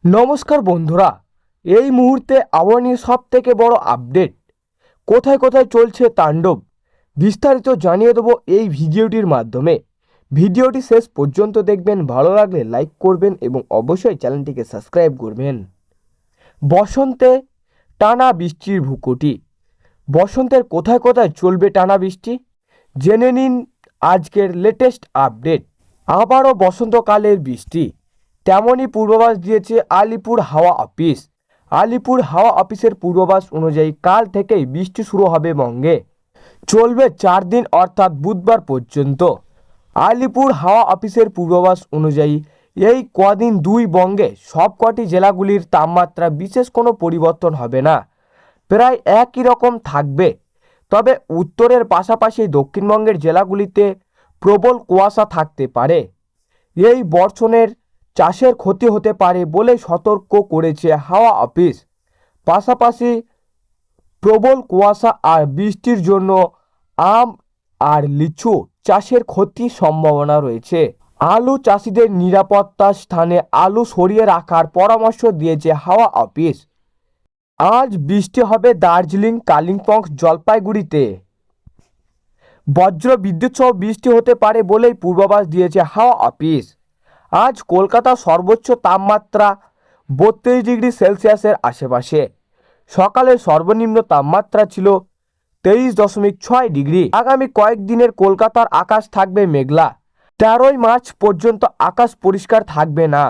নমস্কার বন্ধুরা, এই মুহূর্তে আবহাওয়া নিয়ে সবথেকে বড় আপডেট, কোথায় কোথায় চলছে তাণ্ডব, বিস্তারিত জানিয়ে দেবো এই ভিডিওটির মাধ্যমে। ভিডিওটি শেষ পর্যন্ত দেখবেন, ভালো লাগলে লাইক করবেন এবং অবশ্যই চ্যানেলটিকে সাবস্ক্রাইব করবেন। বসন্তে টানা বৃষ্টির ভূকুটি। বসন্তের কোথায় কোথায় চলবে টানা বৃষ্টি, জেনে নিন আজকের লেটেস্ট আপডেট। আবারও বসন্তকালের বৃষ্টি, তেমনই পূর্বাভাস দিয়েছে আলিপুর হাওয়া অফিস। আলিপুর হাওয়া অফিসের পূর্বাভাস অনুযায়ী কাল থেকেই বৃষ্টি শুরু হবে বঙ্গে, চলবে 4 দিন অর্থাৎ বুধবার পর্যন্ত। আলিপুর হাওয়া অফিসের পূর্বাভাস অনুযায়ী এই কদিন দুই বঙ্গে সবকটি জেলাগুলির তাপমাত্রা বিশেষ কোনো পরিবর্তন হবে না, প্রায় একই রকম থাকবে। তবে উত্তরের পাশাপাশি দক্ষিণবঙ্গের জেলাগুলিতে প্রবল কুয়াশা থাকতে পারে। এই বর্ষণের চাষের ক্ষতি হতে পারে বলে সতর্ক করেছে হাওয়া অফিস। পাশাপাশি প্রবল কুয়াশা আর বৃষ্টির জন্য আম আর লিচু চাষের ক্ষতির সম্ভাবনা রয়েছে। আলু চাষিদের নিরাপত্তার স্থানে আলু সরিয়ে রাখার পরামর্শ দিয়েছে হাওয়া অফিস। আজ বৃষ্টি হবে দার্জিলিং, কালিম্পং, জলপাইগুড়িতে। বজ্র বিদ্যুৎ সহ বৃষ্টি হতে পারে বলেই পূর্বাভাস দিয়েছে হাওয়া অফিস। আজ কলকাতার সর্বোচ্চ তাপমাত্রা 32 ডিগ্রি সেলসিয়াসের আশেপাশে। সকালে সর্বনিম্ন তাপমাত্রা ছিল 23.6 ডিগ্রি। আগামী কয়েকদিনের কলকাতার আকাশ থাকবে মেঘলা। 13ই মার্চ পর্যন্ত আকাশ পরিষ্কার থাকবে না।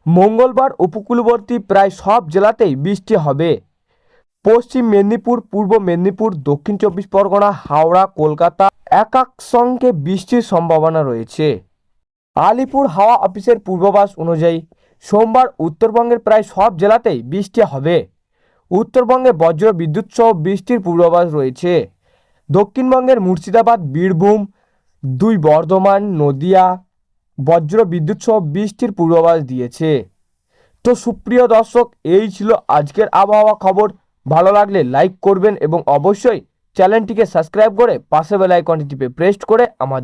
মঙ্গলবার উপকূলবর্তী প্রায় সব জেলাতেই বৃষ্টি হবে। পশ্চিম মেদিনীপুর, পূর্ব মেদিনীপুর, দক্ষিণ 24 পরগনা, হাওড়া, কলকাতা একাংশে বৃষ্টির সম্ভাবনা রয়েছে। আলিপুর হাওয়া অফিসের পূর্বাভাস অনুযায়ী সোমবার উত্তরবঙ্গের প্রায় সব জেলাতেই বৃষ্টি হবে। উত্তরবঙ্গে বজ্র বিদ্যুৎ সহ বৃষ্টির পূর্বাভাস রয়েছে। দক্ষিণবঙ্গের মুর্শিদাবাদ, বীরভূম, 2 বর্ধমান, নদিয়া বজ্র বিদ্যুৎ সহ বৃষ্টির পূর্বাভাস দিয়েছে। তো সুপ্রিয় দর্শক, এই ছিল আজকের আবহাওয়া খবর। ভালো লাগলে লাইক করবেন এবং অবশ্যই চ্যানেলটিকে সাবস্ক্রাইব করে পাশে বেল আইকনটি টিপে প্রেস করে আমাদের